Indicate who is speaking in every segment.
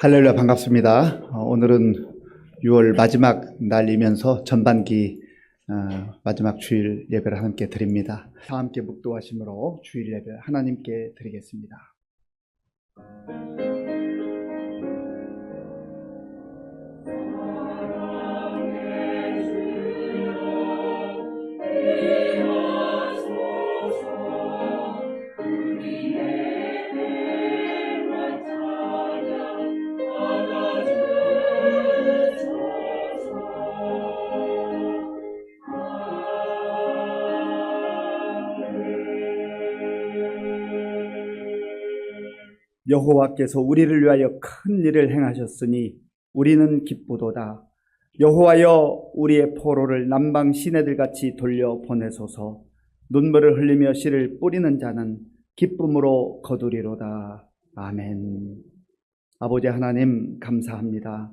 Speaker 1: 할렐루야, 반갑습니다. 오늘은 6월 마지막 날이면서 전반기 마지막 주일 예배를 함께 드립니다. 다 함께 묵도하심으로 주일 예배 하나님께 드리겠습니다. 여호와께서 우리를 위하여 큰 일을 행하셨으니 우리는 기쁘도다. 여호와여, 우리의 포로를 남방 시내들같이 돌려 보내소서. 눈물을 흘리며 씨를 뿌리는 자는 기쁨으로 거두리로다. 아멘. 아버지 하나님, 감사합니다.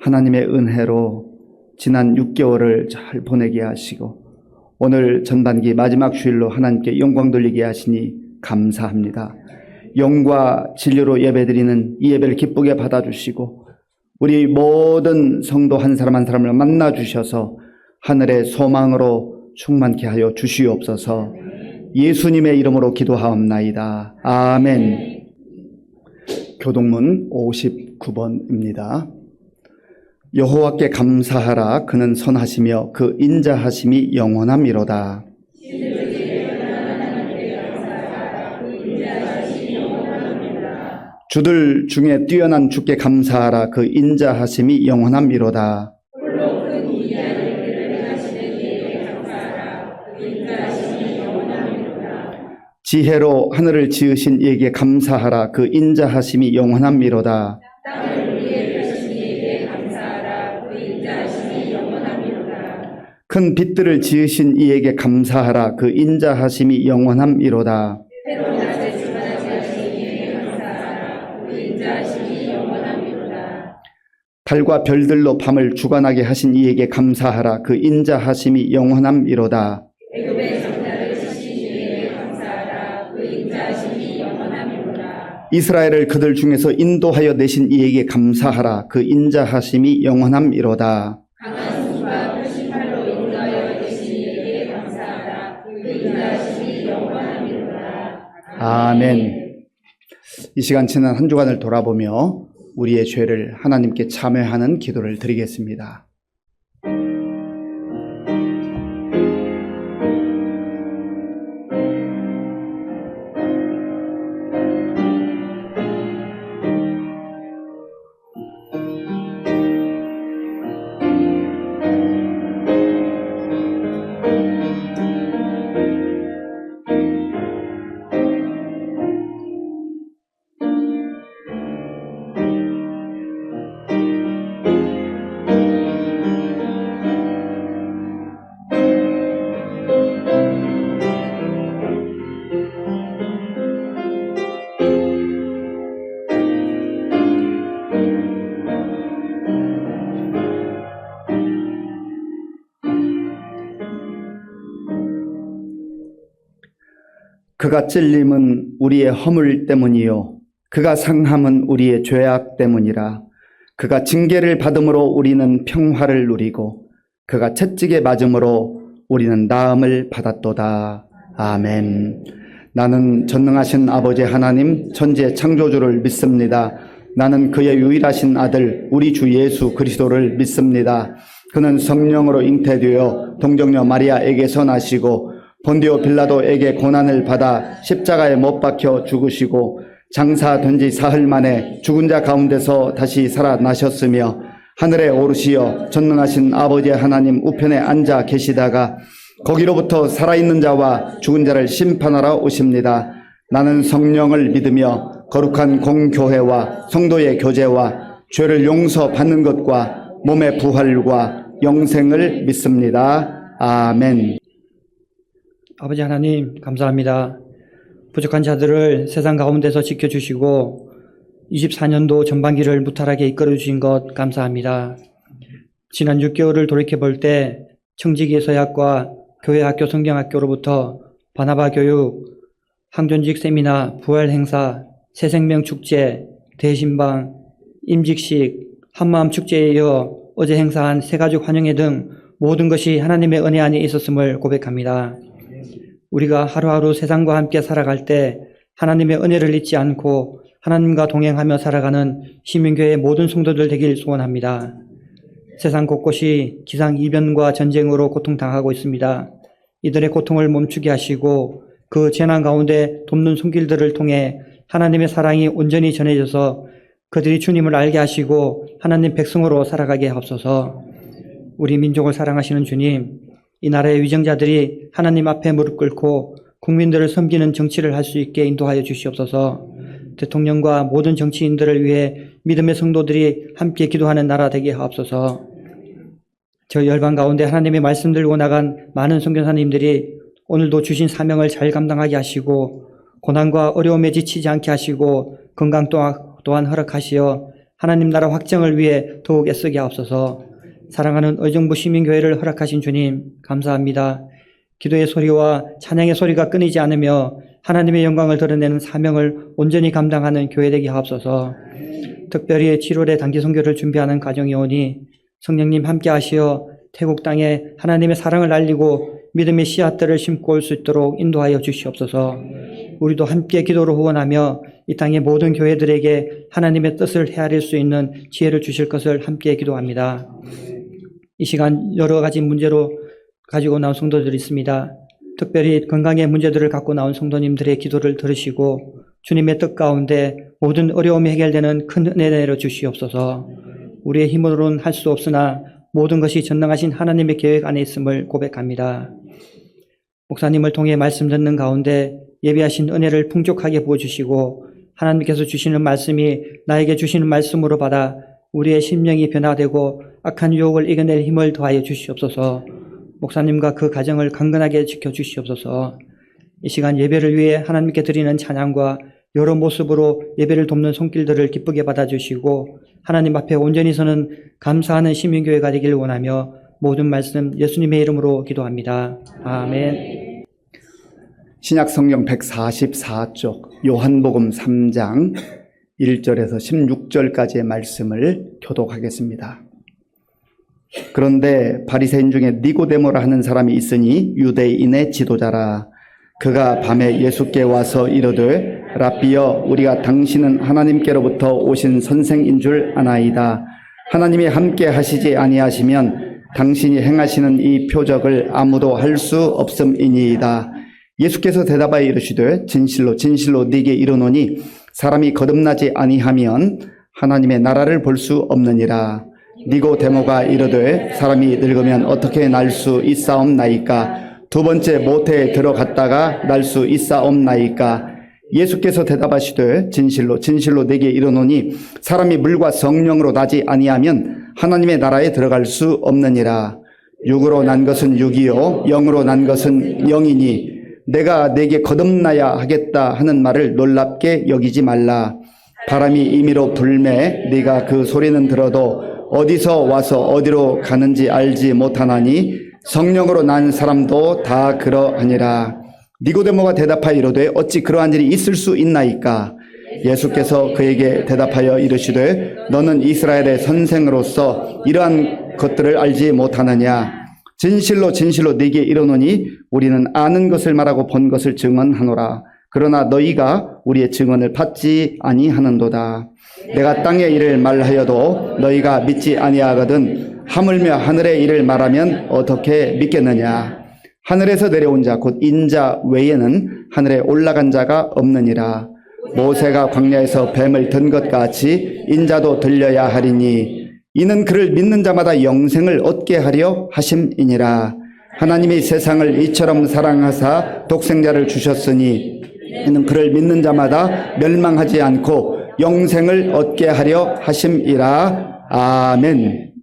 Speaker 1: 하나님의 은혜로 지난 6개월을 잘 보내게 하시고 오늘 전반기 마지막 주일로 하나님께 영광 돌리게 하시니 감사합니다. 영과 진리로 예배드리는 이 예배를 기쁘게 받아주시고 우리 모든 성도 한 사람 한 사람을 만나주셔서 하늘의 소망으로 충만케 하여 주시옵소서. 예수님의 이름으로 기도하옵나이다. 아멘. 교동문 59번입니다. 여호와께 감사하라. 그는 선하시며 그 인자하심이 영원함이로다. 주들 중에 뛰어난 주께 감사하라. 그 인자하심이 영원함이로다. 홀로 큰 위대한 일들을 행하시는 이에게 감사하라. 그 인자하심이 영원함이로다. 지혜로 하늘을 지으신 이에게 감사하라. 그 인자하심이 영원함이로다. 땅을 위에 펴신 이에게 감사하라. 그 인자하심이 영원함이로다. 큰 빛들을 지으신 이에게 감사하라. 그 인자하심이 영원함이로다. 달과 별들로 밤을 주관하게 하신 이에게 감사하라. 그 인자하심이 영원함이로다. 애굽의 정탐을 지신 이에게 감사하라. 그 인자하심이 영원함이로다. 이스라엘을 그들 중에서 인도하여 내신 이에게 감사하라. 그 인자하심이 영원함이로다. 강한 손과 펴신 팔로 인도하여 내신 이에게 감사하라. 그 인자하심이 영원함이로다. 아멘. 이 시간 지난 한 주간을 돌아보며 우리의 죄를 하나님께 참회하는 기도를 드리겠습니다. 그가 찔림은 우리의 허물 때문이요 그가 상함은 우리의 죄악 때문이라. 그가 징계를 받음으로 우리는 평화를 누리고 그가 채찍에 맞음으로 우리는 나음을 받았도다. 아멘. 나는 전능하신 아버지 하나님 천지의 창조주를 믿습니다. 나는 그의 유일하신 아들 우리 주 예수 그리스도를 믿습니다. 그는 성령으로 잉태되어 동정녀 마리아에게서 나시고 본디오 빌라도에게 고난을 받아 십자가에 못 박혀 죽으시고 장사된 지 사흘 만에 죽은 자 가운데서 다시 살아나셨으며 하늘에 오르시어 전능하신 아버지 하나님 우편에 앉아 계시다가 거기로부터 살아있는 자와 죽은 자를 심판하러 오십니다. 나는 성령을 믿으며 거룩한 공교회와 성도의 교제와 죄를 용서받는 것과 몸의 부활과 영생을 믿습니다. 아멘.
Speaker 2: 아버지 하나님 감사합니다. 부족한 자들을 세상 가운데서 지켜주시고 24년도 전반기를 무탈하게 이끌어주신 것 감사합니다. 지난 6개월을 돌이켜볼 때 청지기 서약과 교회학교 성경학교로부터 바나바 교육, 항존직 세미나, 부활 행사, 새생명 축제, 대신방, 임직식, 한마음 축제에 이어 어제 행사한 새가족 환영회 등 모든 것이 하나님의 은혜 안에 있었음을 고백합니다. 우리가 하루하루 세상과 함께 살아갈 때 하나님의 은혜를 잊지 않고 하나님과 동행하며 살아가는 시민교회의 모든 성도들 되길 소원합니다. 세상 곳곳이 기상이변과 전쟁으로 고통당하고 있습니다. 이들의 고통을 멈추게 하시고 그 재난 가운데 돕는 손길들을 통해 하나님의 사랑이 온전히 전해져서 그들이 주님을 알게 하시고 하나님 백성으로 살아가게 하옵소서. 우리 민족을 사랑하시는 주님, 이 나라의 위정자들이 하나님 앞에 무릎 꿇고 국민들을 섬기는 정치를 할 수 있게 인도하여 주시옵소서. 대통령과 모든 정치인들을 위해 믿음의 성도들이 함께 기도하는 나라 되게 하옵소서. 저 열방 가운데 하나님의 말씀 들고 나간 많은 선교사님들이 오늘도 주신 사명을 잘 감당하게 하시고 고난과 어려움에 지치지 않게 하시고 건강 또한 허락하시어 하나님 나라 확정을 위해 더욱 애쓰게 하옵소서. 사랑하는 의정부 시민교회를 허락하신 주님 감사합니다. 기도의 소리와 찬양의 소리가 끊이지 않으며 하나님의 영광을 드러내는 사명을 온전히 감당하는 교회 되게 하옵소서. 특별히 7월에 단기 선교를 준비하는 가정이 오니 성령님 함께 하시어 태국 땅에 하나님의 사랑을 알리고 믿음의 씨앗들을 심고 올 수 있도록 인도하여 주시옵소서. 우리도 함께 기도로 후원하며 이 땅의 모든 교회들에게 하나님의 뜻을 헤아릴 수 있는 지혜를 주실 것을 함께 기도합니다. 이 시간 여러 가지 문제로 가지고 나온 성도들이 있습니다. 특별히 건강의 문제들을 갖고 나온 성도님들의 기도를 들으시고 주님의 뜻 가운데 모든 어려움이 해결되는 큰 은혜 내려 주시옵소서. 우리의 힘으로는 할 수 없으나 모든 것이 전능하신 하나님의 계획 안에 있음을 고백합니다. 목사님을 통해 말씀 듣는 가운데 예비하신 은혜를 풍족하게 부어주시고 하나님께서 주시는 말씀이 나에게 주시는 말씀으로 받아 우리의 심령이 변화되고 악한 유혹을 이겨낼 힘을 더하여 주시옵소서. 목사님과 그 가정을 강건하게 지켜주시옵소서. 이 시간 예배를 위해 하나님께 드리는 찬양과 여러 모습으로 예배를 돕는 손길들을 기쁘게 받아주시고 하나님 앞에 온전히 서는 감사하는 시민교회가 되길 원하며 모든 말씀 예수님의 이름으로 기도합니다. 아멘.
Speaker 1: 신약 성경 144쪽 요한복음 3장 1절에서 16절까지의 말씀을 교독하겠습니다. 그런데 바리새인 중에 니고데모라 하는 사람이 있으니 유대인의 지도자라. 그가 밤에 예수께 와서 이르되 랍비여 우리가 당신은 하나님께로부터 오신 선생인 줄 아나이다. 하나님이 함께 하시지 아니하시면 당신이 행하시는 이 표적을 아무도 할 수 없음이니이다. 예수께서 대답하여 이르시되 진실로 진실로 네게 이르노니 사람이 거듭나지 아니하면 하나님의 나라를 볼 수 없느니라. 니고데모가 이르되 사람이 늙으면 어떻게 날 수 있사옵나이까? 두 번째 모태에 들어갔다가 날 수 있사옵나이까? 예수께서 대답하시되 진실로 진실로 내게 이르노니 사람이 물과 성령으로 나지 아니하면 하나님의 나라에 들어갈 수 없느니라. 육으로 난 것은 육이요 영으로 난 것은 영이니 내가 내게 거듭나야 하겠다 하는 말을 놀랍게 여기지 말라. 바람이 임의로 불매 네가 그 소리는 들어도 어디서 와서 어디로 가는지 알지 못하나니 성령으로 난 사람도 다 그러하니라. 니고데모가 대답하여 이르되 어찌 그러한 일이 있을 수 있나이까? 예수께서 그에게 대답하여 이르시되 너는 이스라엘의 선생으로서 이러한 것들을 알지 못하느냐? 진실로 진실로 네게 이르노니 우리는 아는 것을 말하고 본 것을 증언하노라. 그러나 너희가 우리의 증언을 받지 아니하는도다. 내가 땅의 일을 말하여도 너희가 믿지 아니하거든 하물며 하늘의 일을 말하면 어떻게 믿겠느냐? 하늘에서 내려온 자 곧 인자 외에는 하늘에 올라간 자가 없느니라. 모세가 광야에서 뱀을 든 것 같이 인자도 들려야 하리니 이는 그를 믿는 자마다 영생을 얻게 하려 하심이니라. 하나님이 세상을 이처럼 사랑하사 독생자를 주셨으니 이는 그를 믿는 자마다 멸망하지 않고 영생을 얻게 하려 하심이라. 아멘.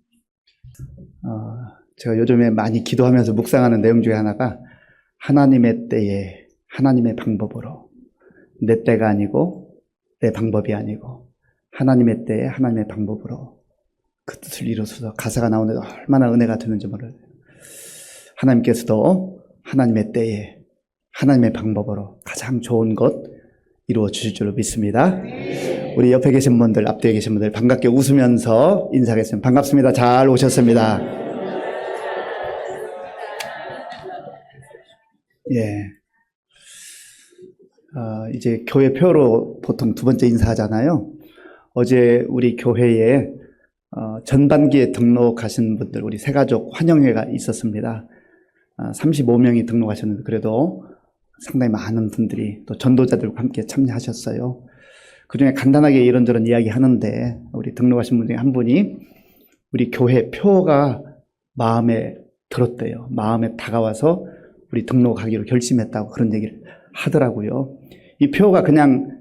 Speaker 1: 제가 요즘에 많이 기도하면서 묵상하는 내용 중에 하나가 하나님의 때에 하나님의 방법으로, 내 때가 아니고 내 방법이 아니고 하나님의 때에 하나님의 방법으로 그 뜻을 이루어서 가사가 나오는데 얼마나 은혜가 되는지 모르겠어요. 하나님께서도 하나님의 때에 하나님의 방법으로 가장 좋은 것, 이루어 주실 줄로 믿습니다. 우리 옆에 계신 분들, 앞뒤에 계신 분들 반갑게 웃으면서 인사하겠습니다. 반갑습니다. 잘 오셨습니다. 예. 이제 교회 표로 보통 두 번째 인사하잖아요. 어제 우리 교회에 전반기에 등록하신 분들, 우리 새가족 환영회가 있었습니다. 35명이 등록하셨는데 그래도 상당히 많은 분들이 또 전도자들과 함께 참여하셨어요. 그중에 간단하게 이런저런 이야기 하는데 우리 등록하신 분 중에 한 분이 우리 교회 표가 마음에 들었대요. 마음에 다가와서 우리 등록하기로 결심했다고 그런 얘기를 하더라고요. 이 표가 그냥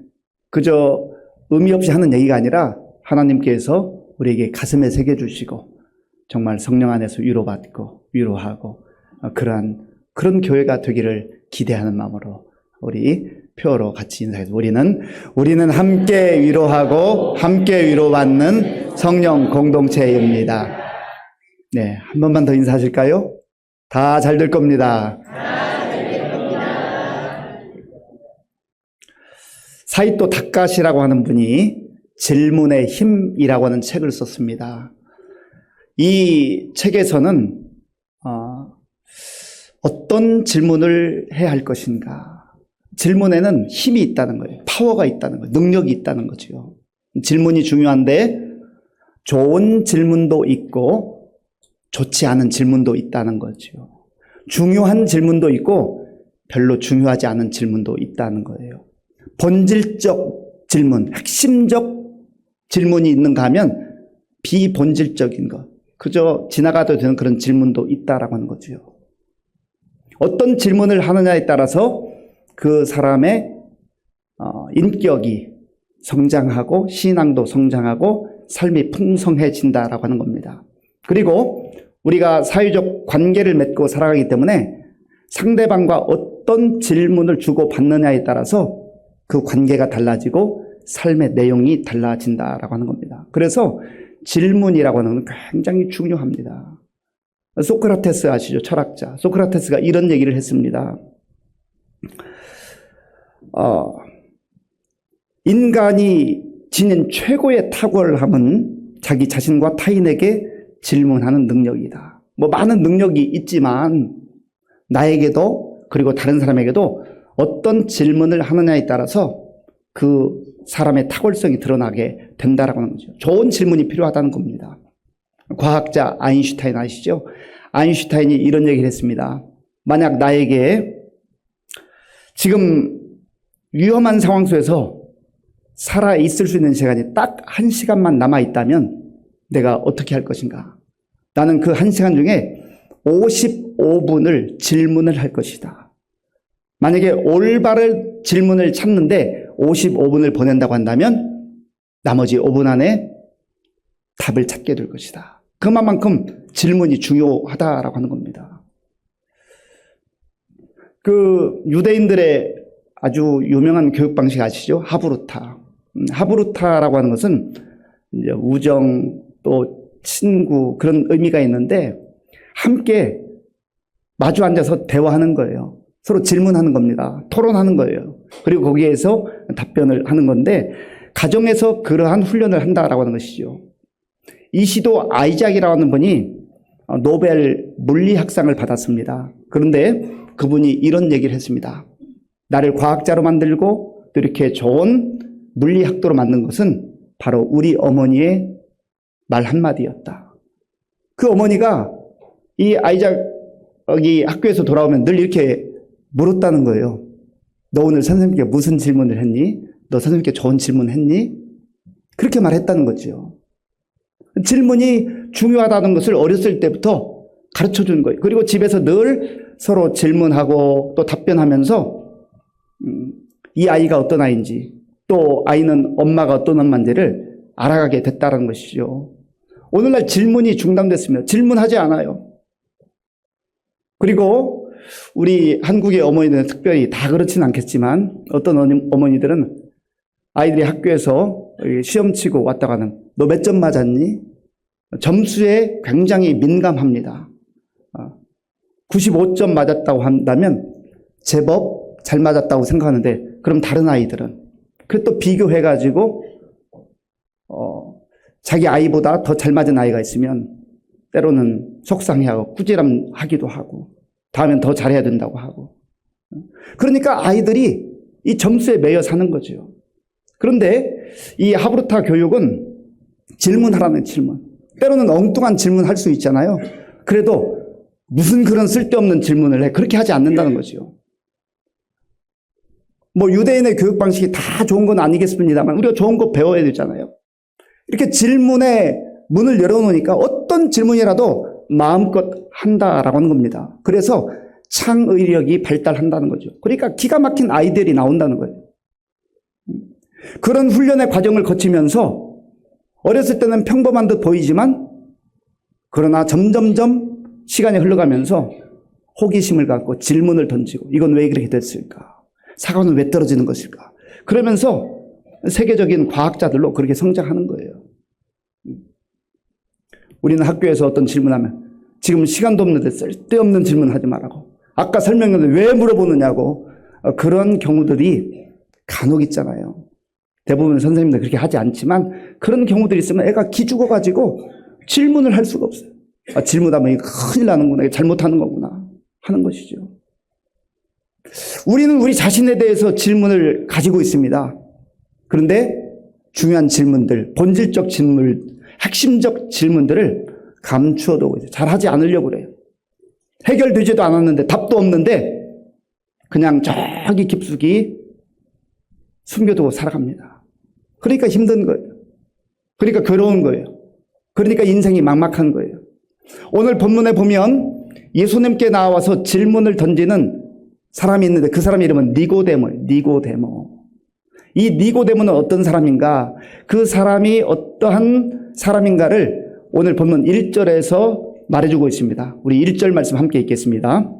Speaker 1: 그저 의미 없이 하는 얘기가 아니라 하나님께서 우리에게 가슴에 새겨주시고 정말 성령 안에서 위로받고 위로하고 그런 교회가 되기를 기대하는 마음으로 우리 표로 같이 인사해서 우리는 함께 위로하고 함께 위로받는 성령 공동체입니다. 네, 한 번만 더 인사하실까요? 다 잘 될 겁니다. 사이토 다카시라고 하는 분이 질문의 힘이라고 하는 책을 썼습니다. 이 책에서는 어떤 질문을 해야 할 것인가? 질문에는 힘이 있다는 거예요. 파워가 있다는 거예요. 능력이 있다는 거죠. 질문이 중요한데 좋은 질문도 있고 좋지 않은 질문도 있다는 거죠. 중요한 질문도 있고 별로 중요하지 않은 질문도 있다는 거예요. 본질적 질문, 핵심적 질문이 있는가 하면 비본질적인 것, 그저 지나가도 되는 그런 질문도 있다라고 하는 거죠. 어떤 질문을 하느냐에 따라서 그 사람의 인격이 성장하고 신앙도 성장하고 삶이 풍성해진다라고 하는 겁니다. 그리고 우리가 사회적 관계를 맺고 살아가기 때문에 상대방과 어떤 질문을 주고받느냐에 따라서 그 관계가 달라지고 삶의 내용이 달라진다라고 하는 겁니다. 그래서 질문이라고 하는 건 굉장히 중요합니다. 소크라테스 아시죠? 철학자. 소크라테스가 이런 얘기를 했습니다. 인간이 지닌 최고의 탁월함은 자기 자신과 타인에게 질문하는 능력이다. 뭐 많은 능력이 있지만 나에게도 그리고 다른 사람에게도 어떤 질문을 하느냐에 따라서 그 사람의 탁월성이 드러나게 된다라고 하는 거죠. 좋은 질문이 필요하다는 겁니다. 과학자 아인슈타인 아시죠? 아인슈타인이 이런 얘기를 했습니다. 만약 나에게 지금 위험한 상황 속에서 살아있을 수 있는 시간이 딱 1시간만 남아있다면 내가 어떻게 할 것인가? 나는 그 1시간 중에 55분을 질문을 할 것이다. 만약에 올바른 질문을 찾는데 55분을 보낸다고 한다면 나머지 5분 안에 답을 찾게 될 것이다. 그만큼 질문이 중요하다라고 하는 겁니다. 그 유대인들의 아주 유명한 교육 방식 아시죠? 하브루타. 하브루타라고 하는 것은 이제 우정 또 친구 그런 의미가 있는데 함께 마주 앉아서 대화하는 거예요. 서로 질문하는 겁니다. 토론하는 거예요. 그리고 거기에서 답변을 하는 건데 가정에서 그러한 훈련을 한다라고 하는 것이죠. 이시도 아이작이라고 하는 분이 노벨 물리학상을 받았습니다. 그런데 그분이 이런 얘기를 했습니다. 나를 과학자로 만들고 또 이렇게 좋은 물리학도로 만든 것은 바로 우리 어머니의 말 한마디였다. 그 어머니가 이 아이작이 학교에서 돌아오면 늘 이렇게 물었다는 거예요. 너 오늘 선생님께 무슨 질문을 했니? 너 선생님께 좋은 질문 했니? 그렇게 말했다는 거죠. 질문이 중요하다는 것을 어렸을 때부터 가르쳐 주는 거예요. 그리고 집에서 늘 서로 질문하고 또 답변하면서 이 아이가 어떤 아이인지 또 아이는 엄마가 어떤 엄마인지를 알아가게 됐다는 것이죠. 오늘날 질문이 중단됐습니다. 질문하지 않아요. 그리고 우리 한국의 어머니들은 특별히 다 그렇지는 않겠지만 어떤 어머니들은 아이들이 학교에서 시험 치고 왔다가는 너 몇 점 맞았니? 점수에 굉장히 민감합니다. 95점 맞았다고 한다면 제법 잘 맞았다고 생각하는데 그럼 다른 아이들은 그 또 비교해가지고 자기 아이보다 더 잘 맞은 아이가 있으면 때로는 속상해하고 꾸지람하기도 하고 다음엔 더 잘해야 된다고 하고. 그러니까 아이들이 이 점수에 매여 사는 거죠. 그런데 이 하브르타 교육은 질문하라는 질문. 때로는 엉뚱한 질문할 수 있잖아요. 그래도 무슨 그런 쓸데없는 질문을 해. 그렇게 하지 않는다는 거죠. 뭐 유대인의 교육 방식이 다 좋은 건 아니겠습니다만 우리가 좋은 거 배워야 되잖아요. 이렇게 질문에 문을 열어놓으니까 어떤 질문이라도 마음껏 한다라고 하는 겁니다. 그래서 창의력이 발달한다는 거죠. 그러니까 기가 막힌 아이들이 나온다는 거예요. 그런 훈련의 과정을 거치면서 어렸을 때는 평범한 듯 보이지만 그러나 점점점 시간이 흘러가면서 호기심을 갖고 질문을 던지고 이건 왜 그렇게 됐을까? 사과는 왜 떨어지는 것일까? 그러면서 세계적인 과학자들로 그렇게 성장하는 거예요. 우리는 학교에서 어떤 질문하면 지금 시간도 없는데 쓸데없는 질문하지 말라고. 아까 설명했는데 왜 물어보느냐고. 그런 경우들이 간혹 있잖아요. 대부분 선생님들 그렇게 하지 않지만 그런 경우들이 있으면 애가 기죽어가지고 질문을 할 수가 없어요. 질문하면 이거 큰일 나는구나. 이거 잘못하는 거구나 하는 것이죠. 우리는 우리 자신에 대해서 질문을 가지고 있습니다. 그런데 중요한 질문들, 본질적 질문, 핵심적 질문들을 감추어두고 있어요. 잘하지 않으려고 그래요. 해결되지도 않았는데 답도 없는데 그냥 저기 깊숙이 숨겨두고 살아갑니다. 그러니까 힘든 거예요. 그러니까 괴로운 거예요. 그러니까 인생이 막막한 거예요. 오늘 본문에 보면 예수님께 나와서 질문을 던지는 사람이 있는데 그 사람 이름은 니고데모예요. 니고데모. 이 니고데모는 어떤 사람인가? 그 사람이 어떠한 사람인가를 오늘 본문 1절에서 말해주고 있습니다. 우리 1절 말씀 함께 읽겠습니다.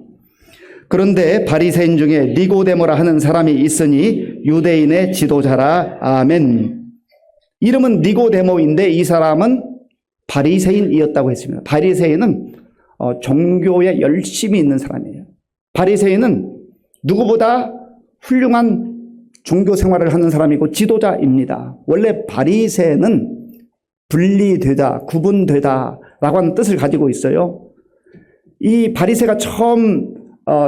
Speaker 1: 그런데 바리새인 중에 니고데모라 하는 사람이 있으니 유대인의 지도자라. 아멘. 이름은 니고데모인데 이 사람은 바리새인이었다고 했습니다. 바리새인은 종교에 열심히 있는 사람이에요. 바리새인은 누구보다 훌륭한 종교 생활을 하는 사람이고 지도자입니다. 원래 바리새는 분리되다, 구분되다라고 하는 뜻을 가지고 있어요. 이 바리새가 처음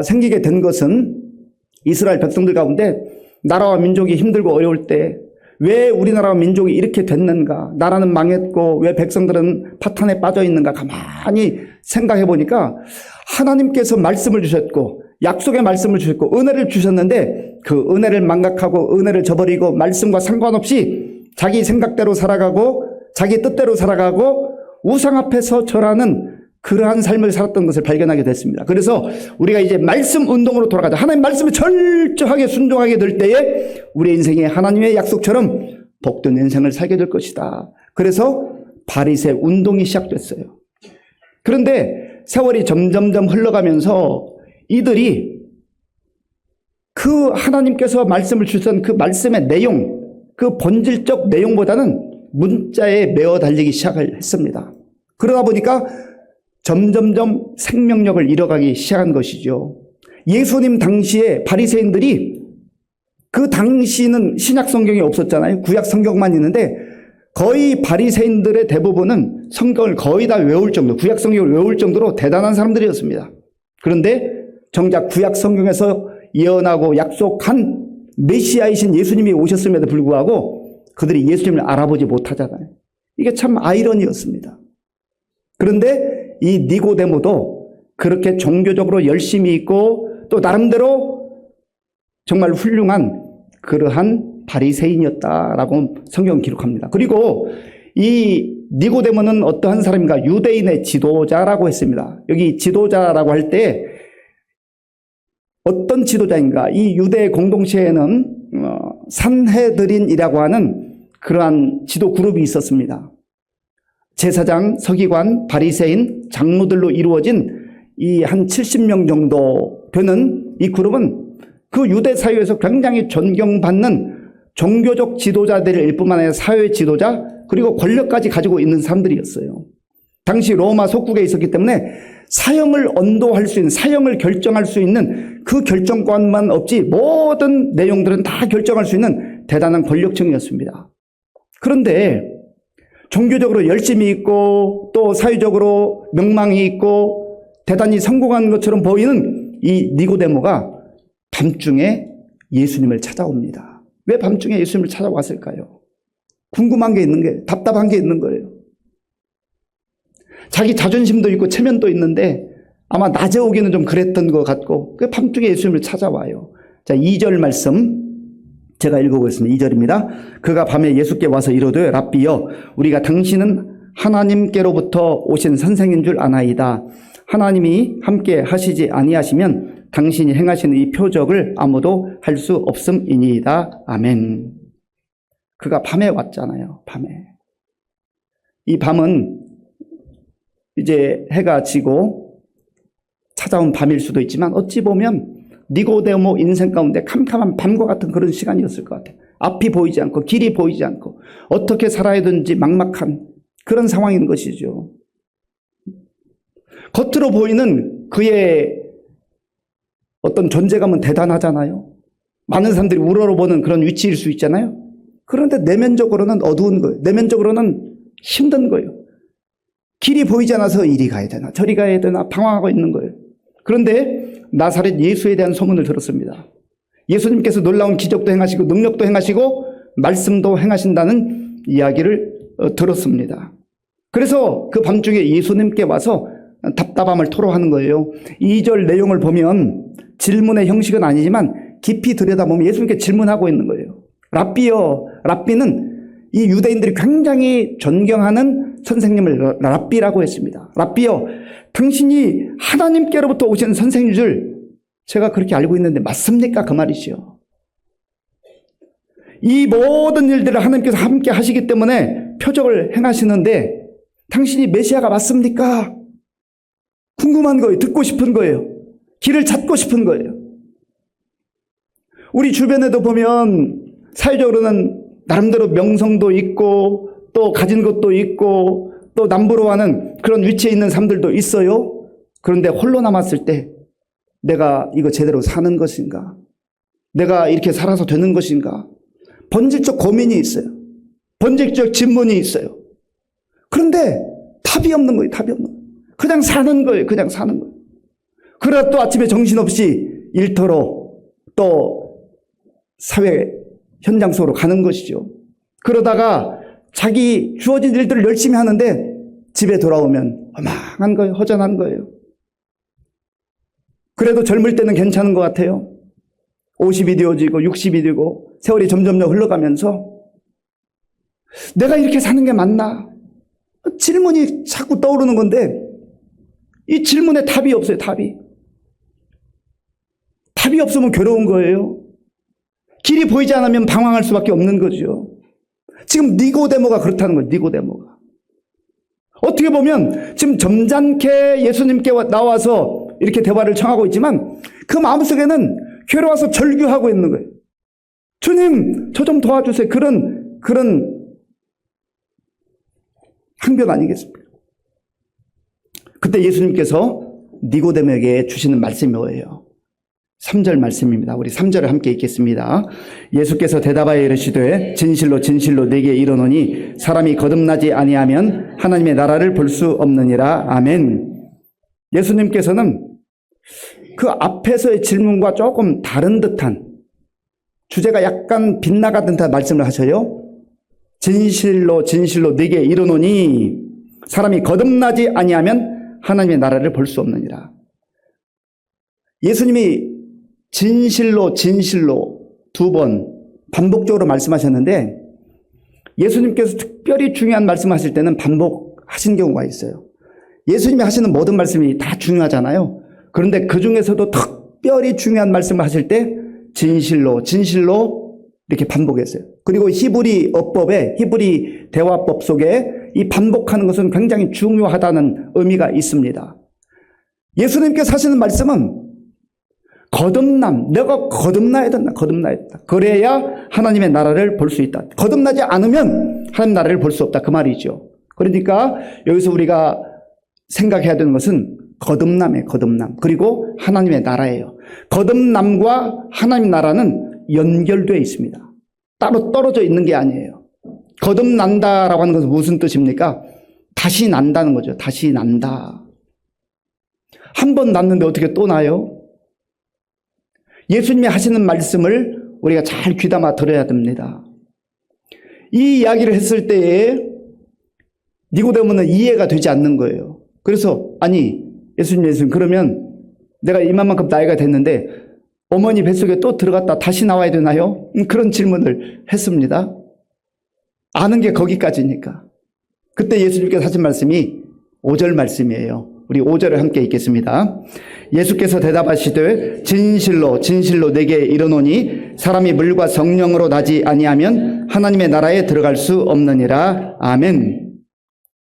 Speaker 1: 생기게 된 것은 이스라엘 백성들 가운데 나라와 민족이 힘들고 어려울 때 왜 우리나라와 민족이 이렇게 됐는가? 나라는 망했고 왜 백성들은 파탄에 빠져 있는가? 가만히 생각해 보니까 하나님께서 말씀을 주셨고 약속의 말씀을 주셨고 은혜를 주셨는데 그 은혜를 망각하고 은혜를 저버리고 말씀과 상관없이 자기 생각대로 살아가고 자기 뜻대로 살아가고 우상 앞에서 절하는 그러한 삶을 살았던 것을 발견하게 됐습니다. 그래서 우리가 이제 말씀 운동으로 돌아가자. 하나님 말씀을 철저하게 순종하게 될 때에 우리 인생에 하나님의 약속처럼 복된 인생을 살게 될 것이다. 그래서 바리새 운동이 시작됐어요. 그런데 세월이 점점점 흘러가면서 이들이 그 하나님께서 말씀을 주신 그 말씀의 내용, 그 본질적 내용보다는 문자에 매어 달리기 시작을 했습니다. 그러다 보니까 점점점 생명력을 잃어가기 시작한 것이죠. 예수님 당시에 바리새인들이 그 당시는 신약 성경이 없었잖아요. 구약 성경만 있는데 거의 바리새인들의 대부분은 성경을 거의 다 외울 정도, 구약 성경을 외울 정도로 대단한 사람들이었습니다. 그런데 정작 구약 성경에서 예언하고 약속한 메시아이신 예수님이 오셨음에도 불구하고 그들이 예수님을 알아보지 못하잖아요. 이게 참 아이러니였습니다. 그런데 이 니고데모도 그렇게 종교적으로 열심히 있고 또 나름대로 정말 훌륭한 그러한 바리새인이었다라고 성경은 기록합니다. 그리고 이 니고데모는 어떠한 사람인가? 유대인의 지도자라고 했습니다. 여기 지도자라고 할 때 어떤 지도자인가? 이 유대 공동체에는 산헤드린이라고 하는 그러한 지도 그룹이 있었습니다. 제사장, 서기관, 바리새인, 장로들로 이루어진 이 한 70명 정도 되는 이 그룹은 그 유대 사회에서 굉장히 존경받는 종교적 지도자들일 뿐만 아니라 사회 지도자 그리고 권력까지 가지고 있는 사람들이었어요. 당시 로마 속국에 있었기 때문에 사형을 언도할 수 있는, 사형을 결정할 수 있는 그 결정권만 없지 모든 내용들은 다 결정할 수 있는 대단한 권력층이었습니다. 그런데 종교적으로 열심히 있고 또 사회적으로 명망이 있고 대단히 성공한 것처럼 보이는 이 니고데모가 밤중에 예수님을 찾아옵니다. 왜 밤중에 예수님을 찾아왔을까요? 궁금한 게 있는 게, 답답한 게 있는 거예요. 자기 자존심도 있고 체면도 있는데 아마 낮에 오기는 좀 그랬던 것 같고 그 밤중에 예수님을 찾아와요. 자, 2절 말씀 제가 읽어보겠습니다. 2절입니다. 그가 밤에 예수께 와서 이르되 랍비여 우리가 당신은 하나님께로부터 오신 선생인 줄 아나이다. 하나님이 함께 하시지 아니하시면 당신이 행하시는 이 표적을 아무도 할 수 없음이니이다. 아멘. 그가 밤에 왔잖아요. 밤에. 이 밤은 이제 해가 지고 찾아온 밤일 수도 있지만 어찌 보면 니고데모 인생 가운데 캄캄한 밤과 같은 그런 시간이었을 것 같아요. 앞이 보이지 않고 길이 보이지 않고 어떻게 살아야 되는지 막막한 그런 상황인 것이죠. 겉으로 보이는 그의 어떤 존재감은 대단하잖아요. 많은 사람들이 우러러보는 그런 위치일 수 있잖아요. 그런데 내면적으로는 어두운 거예요. 내면적으로는 힘든 거예요. 길이 보이지 않아서 이리 가야 되나 저리 가야 되나 방황하고 있는 거예요. 그런데 나사렛 예수에 대한 소문을 들었습니다. 예수님께서 놀라운 기적도 행하시고 능력도 행하시고 말씀도 행하신다는 이야기를 들었습니다. 그래서 그 밤중에 예수님께 와서 답답함을 토로하는 거예요. 2절 내용을 보면 질문의 형식은 아니지만 깊이 들여다보면 예수님께 질문하고 있는 거예요. 랍비여, 랍비는 이 유대인들이 굉장히 존경하는 선생님을 랍비라고 했습니다. 랍비여, 당신이 하나님께로부터 오신 선생인 줄 제가 그렇게 알고 있는데 맞습니까? 그 말이죠. 이 모든 일들을 하나님께서 함께 하시기 때문에 표적을 행하시는데 당신이 메시아가 맞습니까? 궁금한 거예요. 듣고 싶은 거예요. 길을 찾고 싶은 거예요. 우리 주변에도 보면 사회적으로는 나름대로 명성도 있고 또 가진 것도 있고 또 남부로 하는 그런 위치에 있는 사람들도 있어요. 그런데 홀로 남았을 때 내가 이거 제대로 사는 것인가? 내가 이렇게 살아서 되는 것인가? 본질적 고민이 있어요. 본질적 질문이 있어요. 그런데 답이 없는 거예요. 답이 없는 거예요. 그냥 사는 거예요. 그냥 사는 거예요. 그러다 또 아침에 정신없이 일터로 또 사회 현장 속으로 가는 것이죠. 그러다가 자기 주어진 일들을 열심히 하는데 집에 돌아오면 허망한 거예요. 허전한 거예요. 그래도 젊을 때는 괜찮은 것 같아요. 50이 되어지고 60이 되고 세월이 점점 흘러가면서 내가 이렇게 사는 게 맞나? 질문이 자꾸 떠오르는 건데 이 질문에 답이 없어요. 답이 없으면 괴로운 거예요. 길이 보이지 않으면 방황할 수밖에 없는 거죠. 지금 니고데모가 그렇다는 거예요. 니고데모가. 어떻게 보면 지금 점잖게 예수님께 나와서 이렇게 대화를 청하고 있지만 그 마음속에는 괴로워서 절규하고 있는 거예요. 주님, 저 좀 도와주세요. 그런 항변 아니겠습니까? 그때 예수님께서 니고데모에게 주시는 말씀이 뭐예요? 3절 말씀입니다. 우리 3절을 함께 읽겠습니다. 예수께서 대답하여 이르시되 진실로 진실로 네게 이르노니 사람이 거듭나지 아니하면 하나님의 나라를 볼 수 없느니라. 아멘. 예수님께서는 그 앞에서의 질문과 조금 다른 듯한 주제가 약간 빗나가는 듯한 말씀을 하셔요. 진실로 진실로 네게 이르노니 사람이 거듭나지 아니하면 하나님의 나라를 볼 수 없느니라. 예수님이 진실로 진실로 2번 반복적으로 말씀하셨는데 예수님께서 특별히 중요한 말씀하실 때는 반복하신 경우가 있어요. 예수님이 하시는 모든 말씀이 다 중요하잖아요. 그런데 그 중에서도 특별히 중요한 말씀을 하실 때 진실로 진실로 이렇게 반복했어요. 그리고 히브리 어법에 히브리 대화법 속에 이 반복하는 것은 굉장히 중요하다는 의미가 있습니다. 예수님께서 하시는 말씀은 내가 거듭나야 된다. 그래야 하나님의 나라를 볼 수 있다. 거듭나지 않으면 하나님 나라를 볼 수 없다. 그 말이죠. 그러니까 여기서 우리가 생각해야 되는 것은 거듭남이에요. 거듭남. 그리고 하나님의 나라예요. 거듭남과 하나님 나라는 연결되어 있습니다. 따로 떨어져 있는 게 아니에요. 거듭난다라고 하는 것은 무슨 뜻입니까? 다시 난다는 거죠. 다시 난다. 한 번 났는데 어떻게 또 나요? 예수님이 하시는 말씀을 우리가 잘 귀담아 들어야 됩니다. 이 이야기를 했을 때에 니고데모는 이해가 되지 않는 거예요. 그래서 아니 예수님 그러면 내가 이만큼 나이가 됐는데 어머니 뱃속에 또 들어갔다 다시 나와야 되나요? 그런 질문을 했습니다. 아는 게 거기까지니까. 그때 예수님께서 하신 말씀이 5절 말씀이에요. 우리 5절을 함께 읽겠습니다. 예수께서 대답하시되 진실로 진실로 내게 이르노니 사람이 물과 성령으로 나지 아니하면 하나님의 나라에 들어갈 수 없느니라. 아멘.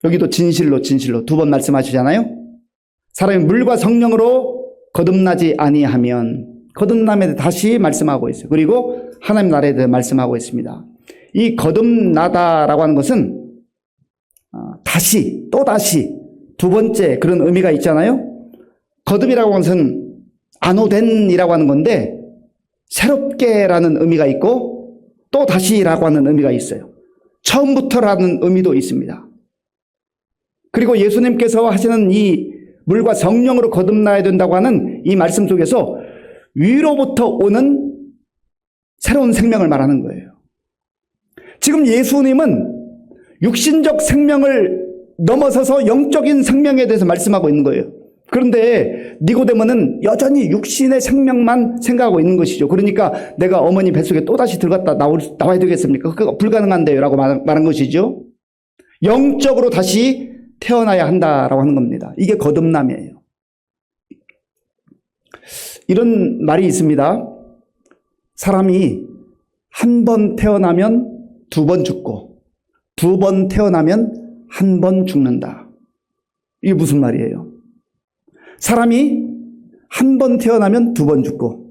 Speaker 1: 여기도 진실로 진실로 두 번 말씀하시잖아요. 사람이 물과 성령으로 거듭나지 아니하면, 거듭남에 대해 다시 말씀하고 있어요. 그리고 하나님 나라에 대해 말씀하고 있습니다. 이 거듭나다라고 하는 것은 다시 또다시 두 번째 그런 의미가 있잖아요. 거듭이라고 하는 것은 안오된이라고 하는 건데 새롭게라는 의미가 있고 또 다시라고 하는 의미가 있어요. 처음부터라는 의미도 있습니다. 그리고 예수님께서 하시는 이 물과 성령으로 거듭나야 된다고 하는 이 말씀 속에서 위로부터 오는 새로운 생명을 말하는 거예요. 지금 예수님은 육신적 생명을 넘어서서 영적인 생명에 대해서 말씀하고 있는 거예요. 그런데 니고데모는 여전히 육신의 생명만 생각하고 있는 것이죠. 그러니까 내가 어머니 뱃속에 또다시 들어갔다 나와야 되겠습니까? 그거 불가능한데요 라고 말한 것이죠. 영적으로 다시 태어나야 한다라고 하는 겁니다. 이게 거듭남이에요. 이런 말이 있습니다. 사람이 한 번 태어나면 두 번 죽고 두 번 태어나면 한 번 죽는다. 이게 무슨 말이에요? 사람이 한 번 태어나면 두 번 죽고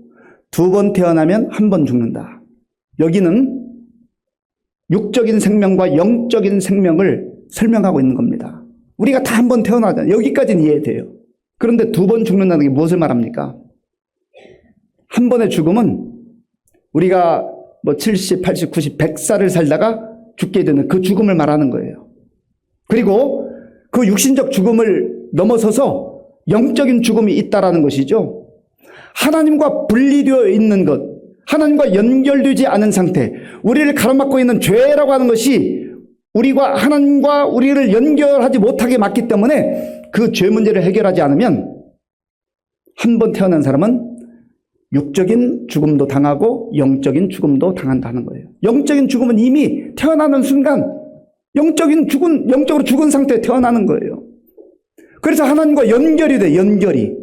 Speaker 1: 두 번 태어나면 한 번 죽는다. 여기는 육적인 생명과 영적인 생명을 설명하고 있는 겁니다. 우리가 다 한 번 태어나잖아요. 여기까지는 이해돼요. 그런데 두 번 죽는다는 게 무엇을 말합니까? 한 번의 죽음은 우리가 70, 80, 90, 100살을 살다가 죽게 되는 그 죽음을 말하는 거예요. 그리고 그 육신적 죽음을 넘어서서 영적인 죽음이 있다라는 것이죠. 하나님과 분리되어 있는 것, 하나님과 연결되지 않은 상태, 우리를 가로막고 있는 죄라고 하는 것이 우리가 하나님과 우리를 연결하지 못하게 막기 때문에 그 죄 문제를 해결하지 않으면 한 번 태어난 사람은 육적인 죽음도 당하고 영적인 죽음도 당한다는 거예요. 영적인 죽음은 이미 태어나는 순간 영적으로 죽은 상태에 태어나는 거예요. 그래서 하나님과 연결이 돼, 연결이.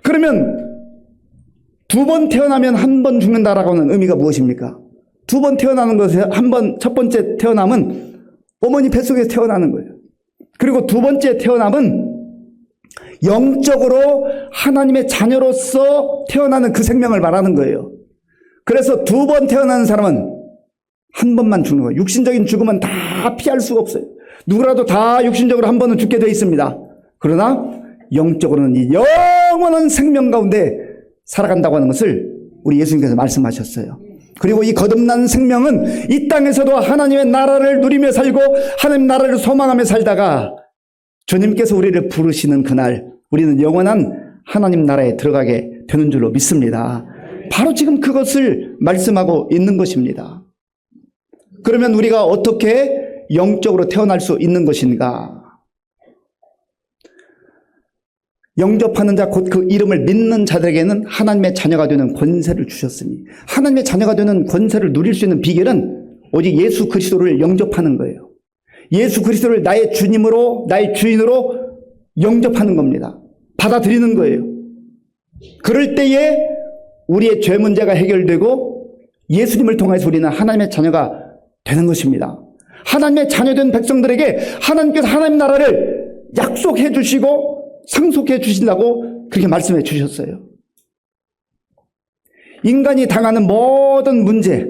Speaker 1: 그러면 두 번 태어나면 한 번 죽는다라고 하는 의미가 무엇입니까? 두 번 태어나는 것에 첫 번째 태어남은 어머니 뱃속에서 태어나는 거예요. 그리고 두 번째 태어남은 영적으로 하나님의 자녀로서 태어나는 그 생명을 말하는 거예요. 그래서 두 번 태어나는 사람은 한 번만 죽는 거예요. 육신적인 죽음은 다 피할 수가 없어요. 누구라도 다 육신적으로 한 번은 죽게 되어 있습니다. 그러나 영적으로는 이 영원한 생명 가운데 살아간다고 하는 것을 우리 예수님께서 말씀하셨어요. 그리고 이 거듭난 생명은 이 땅에서도 하나님의 나라를 누리며 살고 하나님 나라를 소망하며 살다가 주님께서 우리를 부르시는 그날 우리는 영원한 하나님 나라에 들어가게 되는 줄로 믿습니다. 바로 지금 그것을 말씀하고 있는 것입니다. 그러면 우리가 어떻게 영적으로 태어날 수 있는 것인가? 영접하는 자 곧 그 이름을 믿는 자들에게는 하나님의 자녀가 되는 권세를 주셨으니 하나님의 자녀가 되는 권세를 누릴 수 있는 비결은 오직 예수 그리스도를 영접하는 거예요. 예수 그리스도를 나의 주님으로 나의 주인으로 영접하는 겁니다. 받아들이는 거예요. 그럴 때에 우리의 죄 문제가 해결되고 예수님을 통해서 우리는 하나님의 자녀가 되는 것입니다. 하나님의 자녀된 백성들에게 하나님께서 하나님 나라를 약속해 주시고 상속해 주신다고 그렇게 말씀해 주셨어요. 인간이 당하는 모든 문제,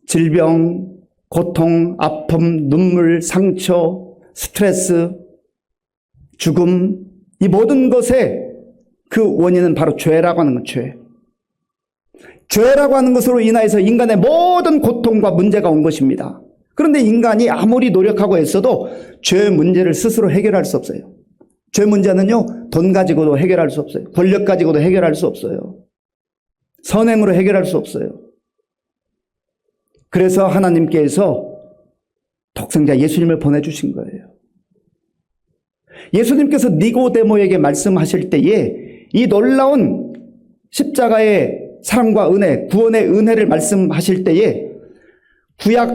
Speaker 1: 질병, 고통, 아픔, 눈물, 상처, 스트레스, 죽음, 이 모든 것의 그 원인은 바로 죄라고 하는 것, 죄. 죄라고 하는 것으로 인하여서 인간의 모든 고통과 문제가 온 것입니다. 그런데 인간이 아무리 노력하고 애써도 죄 문제를 스스로 해결할 수 없어요. 죄 문제는요, 돈 가지고도 해결할 수 없어요. 권력 가지고도 해결할 수 없어요. 선행으로 해결할 수 없어요. 그래서 하나님께서 독생자 예수님을 보내주신 거예요. 예수님께서 니고데모에게 말씀하실 때에 이 놀라운 십자가의 사랑과 은혜, 구원의 은혜를 말씀하실 때에 구약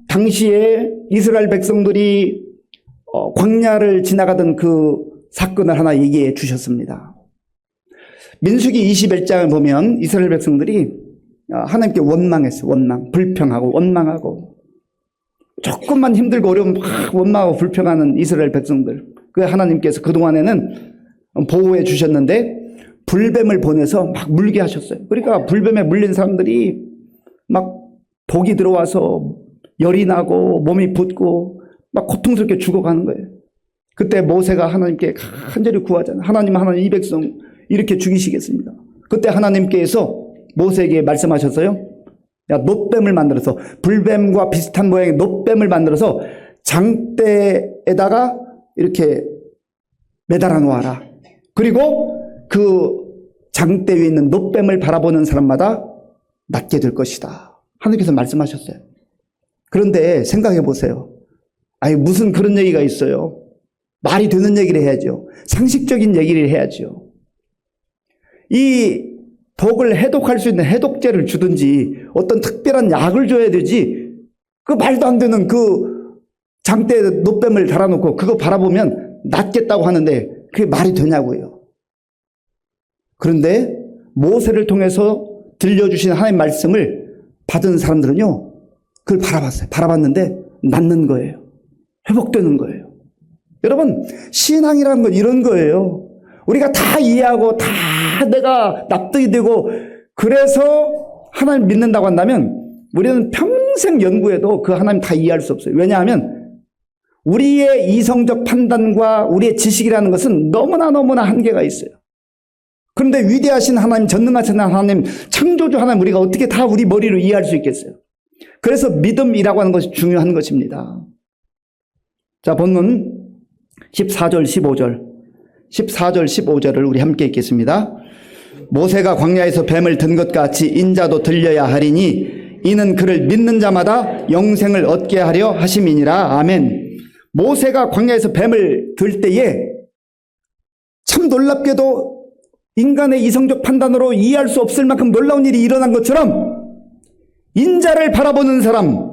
Speaker 1: 당시에 이스라엘 백성들이 광야를 지나가던 그 사건을 하나 얘기해 주셨습니다. 민수기 21장을 보면 이스라엘 백성들이 하나님께 원망했어요. 불평하고 원망하고 조금만 힘들고 어려우면 막 원망하고 불평하는 이스라엘 백성들. 그 하나님께서 그동안에는 보호해 주셨는데 불뱀을 보내서 막 물게 하셨어요. 그러니까 불뱀에 물린 사람들이 막 독이 들어와서 열이 나고 몸이 붓고 막 고통스럽게 죽어가는 거예요. 그때 모세가 하나님께 간절히 구하잖아요. 하나님 이 백성 이렇게 죽이시겠습니다. 그때 하나님께서 모세에게 말씀하셨어요. 야, 놋뱀을 만들어서 불뱀과 비슷한 모양의 놋뱀을 만들어서 장대에다가 이렇게 매달아 놓아라. 그리고 그 장대 위에 있는 놋뱀을 바라보는 사람마다 낫게 될 것이다. 하나님께서 말씀하셨어요. 그런데 생각해 보세요. 아니 무슨 그런 얘기가 있어요. 말이 되는 얘기를 해야죠. 상식적인 얘기를 해야죠. 이 독을 해독할 수 있는 해독제를 주든지 어떤 특별한 약을 줘야 되지 그 말도 안 되는 그 장대에 놋뱀을 달아놓고 그거 바라보면 낫겠다고 하는데 그게 말이 되냐고요. 그런데 모세를 통해서 들려주신 하나님의 말씀을 받은 사람들은요 그걸 바라봤어요. 바라봤는데 낫는 거예요. 회복되는 거예요. 여러분 신앙이라는 건 이런 거예요. 우리가 다 이해하고 다 내가 납득이 되고 그래서 하나님 믿는다고 한다면 우리는 평생 연구해도 그 하나님 다 이해할 수 없어요. 왜냐하면 우리의 이성적 판단과 우리의 지식이라는 것은 너무나 한계가 있어요. 그런데 위대하신 하나님, 전능하신 하나님, 창조주 하나님 우리가 어떻게 다 우리 머리로 이해할 수 있겠어요? 그래서 믿음이라고 하는 것이 중요한 것입니다. 자, 본문 14절, 15절을 우리 함께 읽겠습니다. 모세가 광야에서 뱀을 든 것 같이 인자도 들려야 하리니 이는 그를 믿는 자마다 영생을 얻게 하려 하심이니라. 아멘. 모세가 광야에서 뱀을 들 때에 참 놀랍게도 인간의 이성적 판단으로 이해할 수 없을 만큼 놀라운 일이 일어난 것처럼 인자를 바라보는 사람,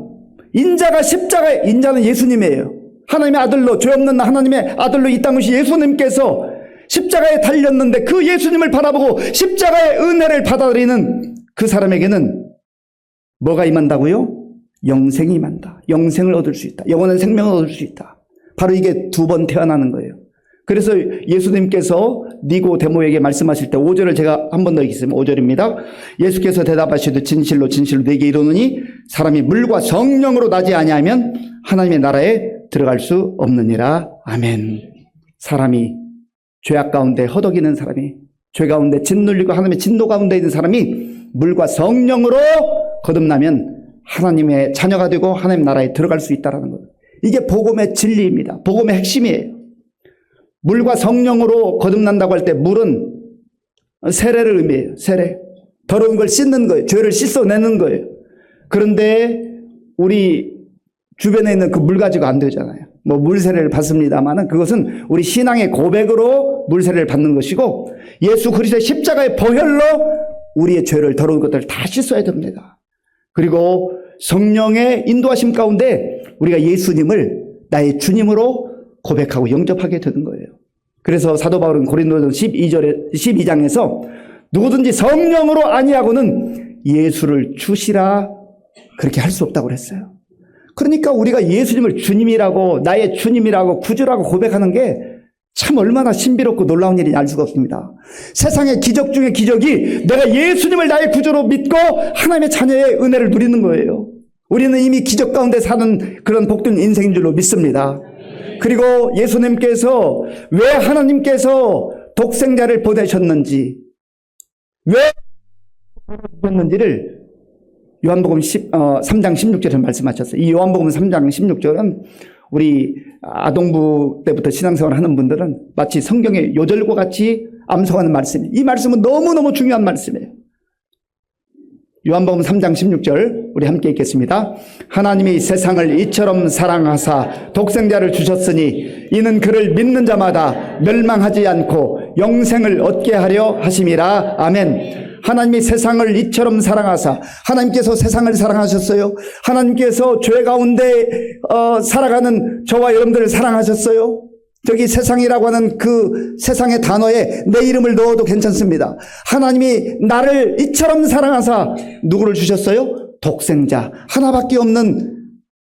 Speaker 1: 인자가 십자가에, 인자는 예수님이에요. 하나님의 아들로, 죄 없는 하나님의 아들로 이 땅 오신 예수님께서 십자가에 달렸는데 그 예수님을 바라보고 십자가의 은혜를 받아들이는 그 사람에게는 뭐가 임한다고요? 영생이 임한다. 영생을 얻을 수 있다. 영원한 생명을 얻을 수 있다. 바로 이게 두 번 태어나는 거예요. 그래서 예수님께서 니고데모에게 말씀하실 때 5절을 제가 한 번 더 읽겠습니다. 5절입니다. 예수께서 대답하시되 진실로 네게 이르노니 사람이 물과 성령으로 나지 아니하면 하나님의 나라에 들어갈 수 없느니라. 아멘. 사람이 죄악 가운데 허덕이는 사람이 죄 가운데 짓눌리고 하나님의 진노 가운데 있는 사람이 물과 성령으로 거듭나면 하나님의 자녀가 되고 하나님 나라에 들어갈 수 있다는 것. 이게 복음의 진리입니다. 복음의 핵심이에요. 물과 성령으로 거듭난다고 할 때 물은 세례를 의미해요. 세례. 더러운 걸 씻는 거예요. 죄를 씻어내는 거예요. 그런데 우리 주변에 있는 그 물 가지고 안 되잖아요. 뭐 물세례를 받습니다만은 그것은 우리 신앙의 고백으로 물세례를 받는 것이고 예수 그리스도의 십자가의 보혈로 우리의 죄를 더러운 것들을 다 씻어야 됩니다. 그리고 성령의 인도하심 가운데 우리가 예수님을 나의 주님으로 고백하고 영접하게 되는 거예요. 그래서 사도 바울은 고린도전 12장에서 누구든지 성령으로 아니하고는 예수를 주시라 그렇게 할 수 없다고 그랬어요. 그러니까 우리가 예수님을 주님이라고 나의 주님이라고 구주라고 고백하는 게 참 얼마나 신비롭고 놀라운 일인지 알 수가 없습니다. 세상의 기적 중에 기적이 내가 예수님을 나의 구주로 믿고 하나님의 자녀의 은혜를 누리는 거예요. 우리는 이미 기적 가운데 사는 그런 복된 인생인 줄로 믿습니다. 그리고 예수님께서 왜 하나님께서 독생자를 보내셨는지, 왜 주셨는지를 요한복음 3장 16절에 말씀하셨어요. 이 요한복음 3장 16절은 우리 아동부 때부터 신앙생활 하는 분들은 마치 성경의 요절과 같이 암송하는 말씀이에요. 이 말씀은 너무너무 중요한 말씀이에요. 요한복음 3장 16절 우리 함께 읽겠습니다. 하나님이 세상을 이처럼 사랑하사 독생자를 주셨으니 이는 그를 믿는 자마다 멸망하지 않고 영생을 얻게 하려 하심이라. 아멘. 하나님이 세상을 이처럼 사랑하사, 하나님께서 세상을 사랑하셨어요. 하나님께서 죄 가운데 살아가는 저와 여러분들을 사랑하셨어요. 저기 세상이라고 하는 그 세상의 단어에 내 이름을 넣어도 괜찮습니다. 하나님이 나를 이처럼 사랑하사 누구를 주셨어요? 독생자, 하나밖에 없는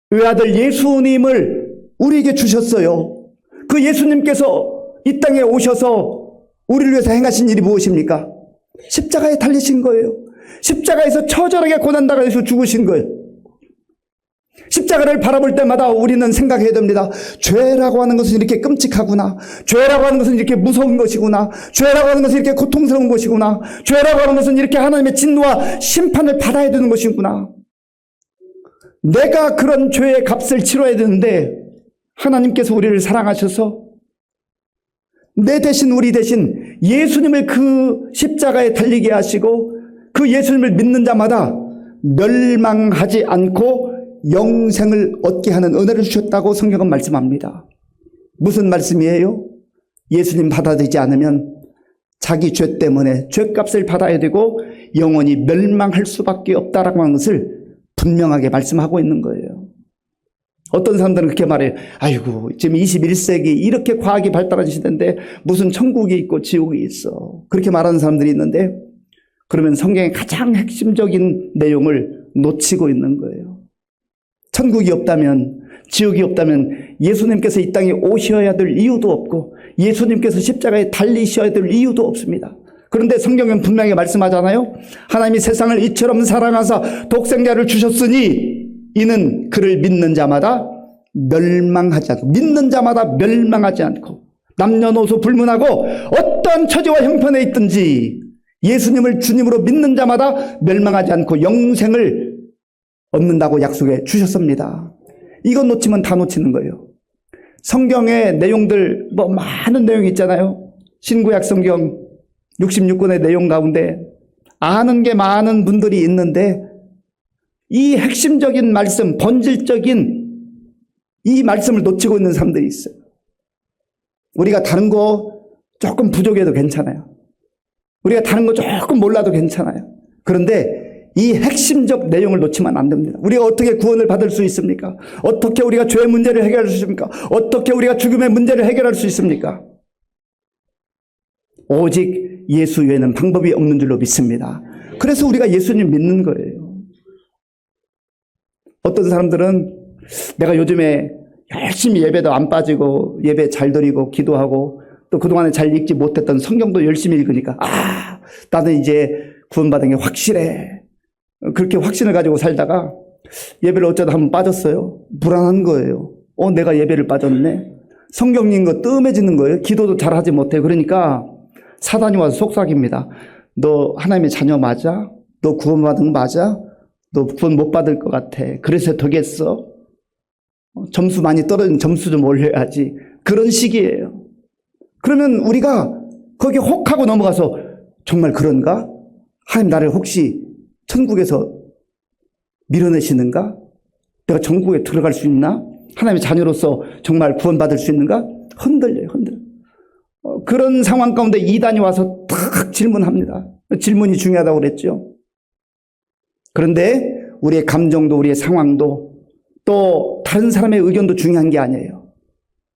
Speaker 1: 외아들 예수님을 우리에게 주셨어요. 그 예수님께서 이 땅에 오셔서 우리를 위해서 행하신 일이 무엇입니까? 십자가에 달리신 거예요. 십자가에서 처절하게 고난당해서 죽으신 거예요. 십자가를 바라볼 때마다 우리는 생각해야 됩니다. 죄라고 하는 것은 이렇게 끔찍하구나. 죄라고 하는 것은 이렇게 무서운 것이구나. 죄라고 하는 것은 이렇게 고통스러운 것이구나. 죄라고 하는 것은 이렇게 하나님의 진노와 심판을 받아야 되는 것이구나. 내가 그런 죄의 값을 치러야 되는데 하나님께서 우리를 사랑하셔서 내 대신 우리 대신 예수님을 그 십자가에 달리게 하시고 그 예수님을 믿는 자마다 멸망하지 않고 영생을 얻게 하는 은혜를 주셨다고 성경은 말씀합니다. 무슨 말씀이에요? 예수님 받아들이지 않으면 자기 죄 때문에 죄값을 받아야 되고 영원히 멸망할 수밖에 없다라고 하는 것을 분명하게 말씀하고 있는 거예요. 어떤 사람들은 그렇게 말해요. 아이고, 지금 21세기 이렇게 과학이 발달하시는데 무슨 천국이 있고 지옥이 있어. 그렇게 말하는 사람들이 있는데 그러면 성경의 가장 핵심적인 내용을 놓치고 있는 거예요. 천국이 없다면, 지옥이 없다면 예수님께서 이 땅에 오셔야 될 이유도 없고 예수님께서 십자가에 달리셔야 될 이유도 없습니다. 그런데 성경은 분명히 말씀하잖아요. 하나님이 세상을 이처럼 사랑하사 독생자를 주셨으니 이는 그를 믿는 자마다 멸망하지 않고, 믿는 자마다 멸망하지 않고, 남녀노소 불문하고 어떤 처지와 형편에 있든지 예수님을 주님으로 믿는 자마다 멸망하지 않고 영생을 얻는다고 약속해 주셨습니다. 이건 놓치면 다 놓치는 거예요. 성경의 내용들 많은 내용이 있잖아요. 신구약 성경 66권의 내용 가운데 아는 게 많은 분들이 있는데 이 핵심적인 말씀, 본질적인 이 말씀을 놓치고 있는 사람들이 있어요. 우리가 다른 거 조금 부족해도 괜찮아요. 우리가 다른 거 조금 몰라도 괜찮아요. 그런데 이 핵심적 내용을 놓치면 안 됩니다. 우리가 어떻게 구원을 받을 수 있습니까? 어떻게 우리가 죄의 문제를 해결할 수 있습니까? 어떻게 우리가 죽음의 문제를 해결할 수 있습니까? 오직 예수 외에는 방법이 없는 줄로 믿습니다. 그래서 우리가 예수님 믿는 거예요. 어떤 사람들은 내가 요즘에 열심히 예배도 안 빠지고 예배 잘 드리고 기도하고 또 그동안에 잘 읽지 못했던 성경도 열심히 읽으니까 나는 이제 구원받은 게 확실해. 그렇게 확신을 가지고 살다가 예배를 어쩌다 한번 빠졌어요. 불안한 거예요. 내가 예배를 빠졌네. 성경 읽는 거 뜸해지는 거예요. 기도도 잘하지 못해. 그러니까 사단이 와서 속삭입니다. 너 하나님의 자녀 맞아? 너 구원받은 거 맞아? 너 구원 못 받을 것 같아. 그래서 되겠어? 점수 많이 떨어진 점수 좀 올려야지. 그런 식이에요. 그러면 우리가 거기에 혹하고 넘어가서 정말 그런가? 하나님 나를 혹시 천국에서 밀어내시는가? 내가 천국에 들어갈 수 있나? 하나님의 자녀로서 정말 구원받을 수 있는가? 흔들려요, 흔들려. 그런 상황 가운데 이단이 와서 탁 질문합니다. 질문이 중요하다고 그랬죠. 그런데 우리의 감정도 우리의 상황도 또 다른 사람의 의견도 중요한 게 아니에요.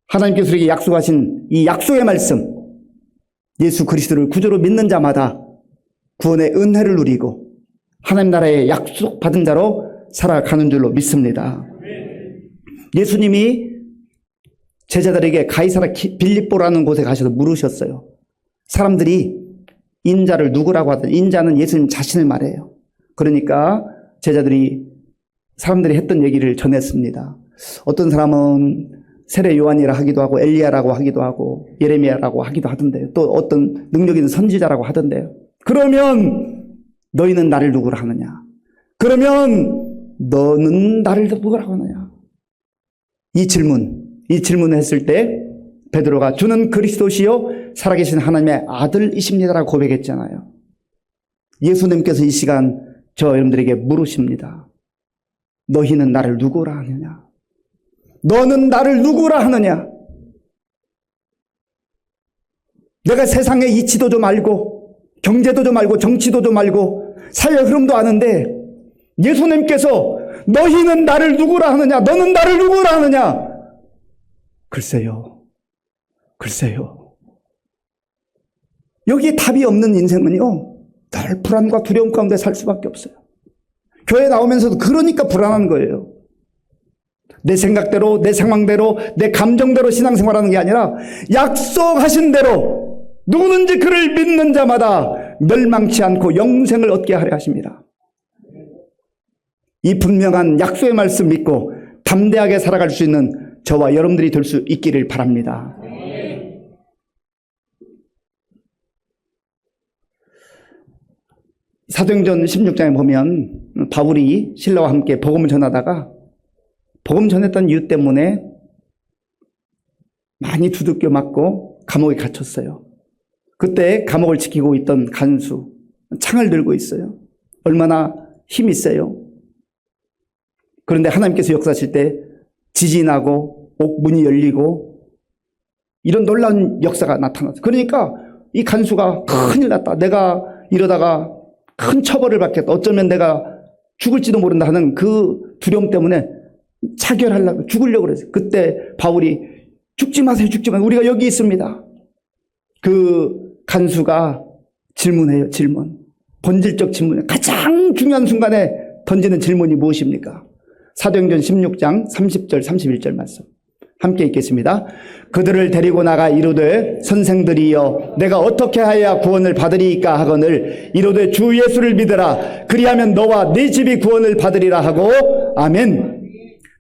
Speaker 1: 하나님께서 우리에게 약속하신 이 약속의 말씀, 예수 그리스도를 구주로 믿는 자마다 구원의 은혜를 누리고 하나님 나라의 약속받은 자로 살아가는 줄로 믿습니다. 예수님이 제자들에게 가이사라 빌립보라는 곳에 가셔서 물으셨어요. 사람들이 인자를 누구라고 하든 인자는 예수님 자신을 말해요. 그러니까 사람들이 했던 얘기를 전했습니다. 어떤 사람은 세례 요한이라 하기도 하고 엘리야라고 하기도 하고 예레미야라고 하기도 하던데요. 또 어떤 능력 있는 선지자라고 하던데요. 그러면 너희는 나를 누구라 하느냐? 그러면 너는 나를 누구라고 하느냐? 이 질문을 했을 때 베드로가 주는 그리스도시요 살아계신 하나님의 아들이십니다라고 고백했잖아요. 예수님께서 이 시간 저 여러분들에게 물으십니다. 너희는 나를 누구라 하느냐? 너는 나를 누구라 하느냐? 내가 세상의 이치도 좀 알고 경제도 좀 알고 정치도 좀 알고 사회 흐름도 아는데 예수님께서 너희는 나를 누구라 하느냐? 너는 나를 누구라 하느냐? 글쎄요. 여기에 답이 없는 인생은요, 늘 불안과 두려움 가운데 살 수밖에 없어요. 교회 나오면서도 그러니까 불안한 거예요. 내 생각대로, 내 상황대로, 내 감정대로 신앙생활하는 게 아니라 약속하신 대로 누구든지 그를 믿는 자마다 멸망치 않고 영생을 얻게 하려 하십니다. 이 분명한 약속의 말씀 믿고 담대하게 살아갈 수 있는 저와 여러분들이 될 수 있기를 바랍니다. 사도행전 16장에 보면 바울이 신라와 함께 복음을 전하다가 복음 전했던 이유 때문에 많이 두들겨 맞고 감옥에 갇혔어요. 그때 감옥을 지키고 있던 간수 창을 들고 있어요. 얼마나 힘이 세요. 그런데 하나님께서 역사하실 때 지진이 나고 옥문이 열리고 이런 놀라운 역사가 나타났어요. 그러니까 이 간수가 큰일 났다. 내가 이러다가 큰 처벌을 받겠다. 어쩌면 내가 죽을지도 모른다 하는 그 두려움 때문에 차결하려고 죽으려고 그랬어요. 그때 바울이 죽지 마세요. 우리가 여기 있습니다. 그 간수가 질문해요. 본질적 질문에 가장 중요한 순간에 던지는 질문이 무엇입니까? 사도행전 16장 30절 31절 말씀 함께 읽겠습니다. 그들을 데리고 나가 이르되 선생들이여 내가 어떻게 하여야 구원을 받으리이까 하거늘 이르되 주 예수를 믿으라 그리하면 너와 네 집이 구원을 받으리라 하고 아멘.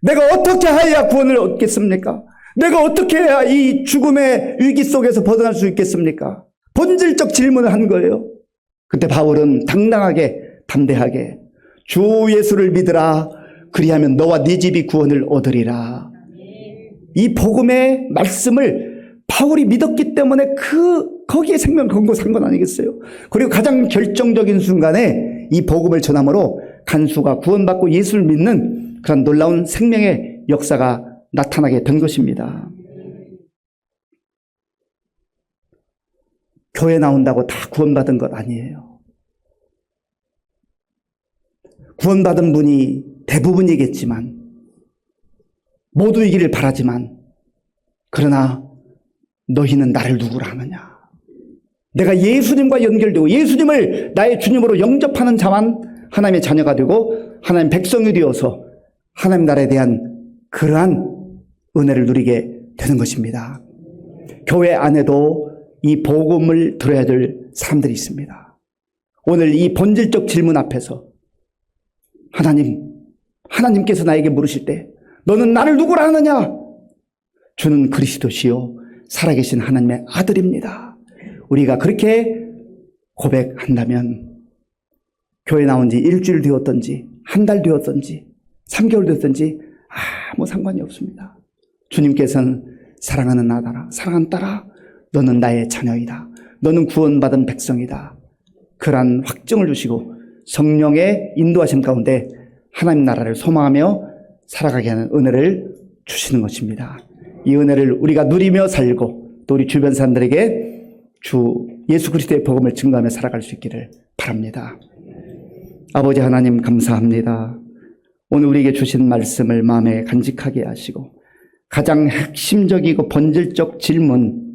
Speaker 1: 내가 어떻게 하여야 구원을 얻겠습니까? 내가 어떻게 해야 이 죽음의 위기 속에서 벗어날 수 있겠습니까? 본질적 질문을 한 거예요. 그때 바울은 당당하게 담대하게 주 예수를 믿으라 그리하면 너와 네 집이 구원을 얻으리라. 이 복음의 말씀을 바울이 믿었기 때문에 거기에 생명을 걸고 산 건 아니겠어요? 그리고 가장 결정적인 순간에 이 복음을 전함으로 간수가 구원받고 예수를 믿는 그런 놀라운 생명의 역사가 나타나게 된 것입니다. 교회 나온다고 다 구원받은 것 아니에요. 구원받은 분이 대부분이겠지만 모두이기를 바라지만 그러나 너희는 나를 누구라 하느냐? 내가 예수님과 연결되고 예수님을 나의 주님으로 영접하는 자만 하나님의 자녀가 되고 하나님 백성이 되어서 하나님 나라에 대한 그러한 은혜를 누리게 되는 것입니다. 교회 안에도 이 복음을 들어야 될 사람들이 있습니다. 오늘 이 본질적 질문 앞에서 하나님께서 나에게 물으실 때 너는 나를 누구라 하느냐? 주는 그리스도시요 살아계신 하나님의 아들입니다. 우리가 그렇게 고백한다면 교회 나온 지 일주일 되었던지 한 달 되었던지 3개월 되었던지 아무 상관이 없습니다. 주님께서는 사랑하는 아들아, 사랑하는 딸아, 너는 나의 자녀이다. 너는 구원받은 백성이다. 그러한 확증을 주시고 성령의 인도하심 가운데 하나님 나라를 소망하며 살아가게 하는 은혜를 주시는 것입니다. 이 은혜를 우리가 누리며 살고 또 우리 주변 사람들에게 주 예수 그리스도의 복음을 증거하며 살아갈 수 있기를 바랍니다. 아버지 하나님 감사합니다. 오늘 우리에게 주신 말씀을 마음에 간직하게 하시고 가장 핵심적이고 본질적 질문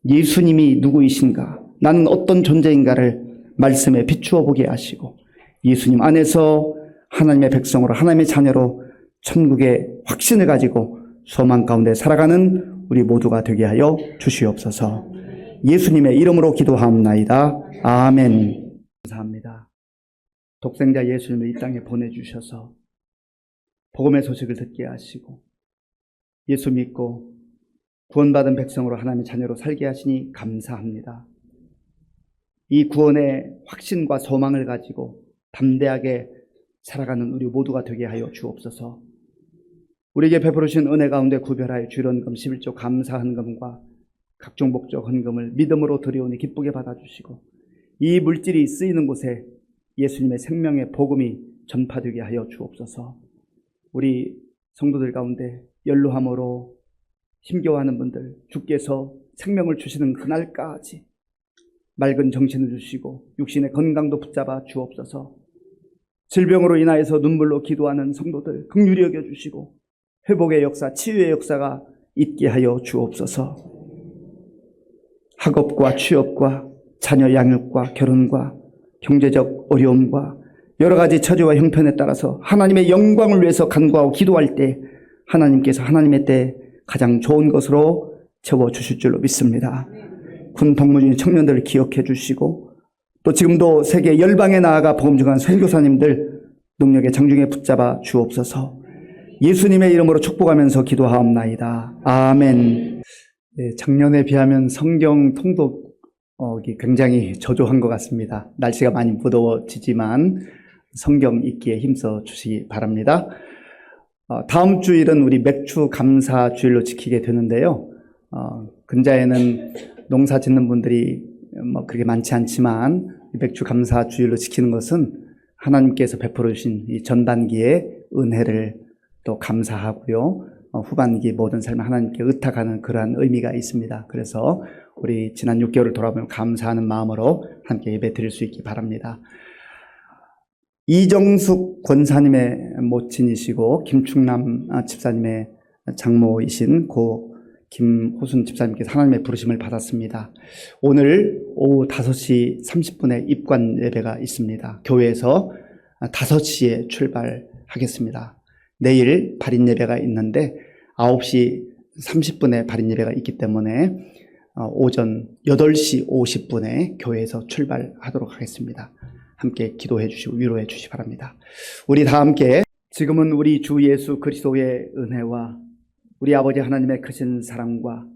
Speaker 1: 예수님이 누구이신가? 나는 어떤 존재인가를 말씀에 비추어 보게 하시고 예수님 안에서 하나님의 백성으로 하나님의 자녀로 천국의 확신을 가지고 소망 가운데 살아가는 우리 모두가 되게 하여 주시옵소서. 예수님의 이름으로 기도하옵나이다. 아멘. 감사합니다. 독생자 예수님을 이 땅에 보내주셔서 복음의 소식을 듣게 하시고 예수 믿고 구원받은 백성으로 하나님의 자녀로 살게 하시니 감사합니다. 이 구원의 확신과 소망을 가지고 담대하게 살아가는 우리 모두가 되게 하여 주옵소서. 우리에게 베풀으신 은혜 가운데 구별하여 주일헌금 11조 감사 헌금과 각종 목적 헌금을 믿음으로 드리오니 기쁘게 받아주시고, 이 물질이 쓰이는 곳에 예수님의 생명의 복음이 전파되게 하여 주옵소서. 우리 성도들 가운데 연로함으로 힘겨워하는 분들, 주께서 생명을 주시는 그날까지 맑은 정신을 주시고 육신의 건강도 붙잡아 주옵소서. 질병으로 인하여서 눈물로 기도하는 성도들 긍휼히 여겨주시고 회복의 역사, 치유의 역사가 있게 하여 주옵소서. 학업과 취업과 자녀 양육과 결혼과 경제적 어려움과 여러 가지 처지와 형편에 따라서 하나님의 영광을 위해서 간구하고 기도할 때 하나님께서 하나님의 때 가장 좋은 것으로 채워주실 줄로 믿습니다. 군 복무 중인 청년들을 기억해 주시고 또 지금도 세계 열방에 나아가 복음 전하는 선교사님들 능력의 장중에 붙잡아 주옵소서. 예수님의 이름으로 축복하면서 기도하옵나이다. 아멘. 네, 작년에 비하면 성경 통독이 굉장히 저조한 것 같습니다. 날씨가 많이 무더워지지만 성경 읽기에 힘써 주시기 바랍니다. 다음 주일은 우리 맥주 감사 주일로 지키게 되는데요. 근자에는 농사 짓는 분들이 그렇게 많지 않지만 맥주 감사 주일로 지키는 것은 하나님께서 베풀어 주신 이 전반기의 은혜를 또 감사하고요. 후반기 모든 삶을 하나님께 의탁하는 그러한 의미가 있습니다. 그래서 우리 지난 6개월을 돌아보면 감사하는 마음으로 함께 예배 드릴 수 있기 바랍니다. 이정숙 권사님의 모친이시고 김충남 집사님의 장모이신 고 김호순 집사님께서 하나님의 부르심을 받았습니다. 오늘 오후 5시 30분에 입관 예배가 있습니다. 교회에서 5시에 출발하겠습니다. 내일 발인 예배가 있는데 9시 30분에 발인 예배가 있기 때문에 오전 8시 50분에 교회에서 출발하도록 하겠습니다. 함께 기도해 주시고 위로해 주시기 바랍니다. 우리 다 함께 지금은 우리 주 예수 그리스도의 은혜와 우리 아버지 하나님의 크신 사랑과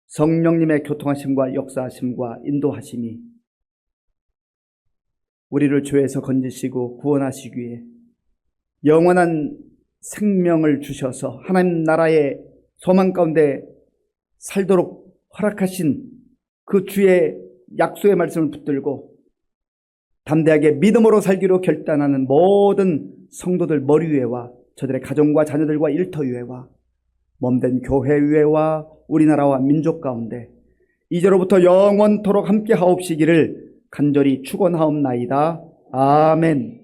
Speaker 1: 성령님의 교통하심과 역사하심과 인도하심이 우리를 죄에서 건지시고 구원하시기 위해 영원한 생명을 주셔서 하나님 나라의 소망 가운데 살도록 허락하신 그 주의 약속의 말씀을 붙들고 담대하게 믿음으로 살기로 결단하는 모든 성도들 머리 위에와 저들의 가정과 자녀들과 일터 위에와 몸된 교회 위에와 우리나라와 민족 가운데 이제로부터 영원토록 함께 하옵시기를 간절히 축원하옵나이다. 아멘.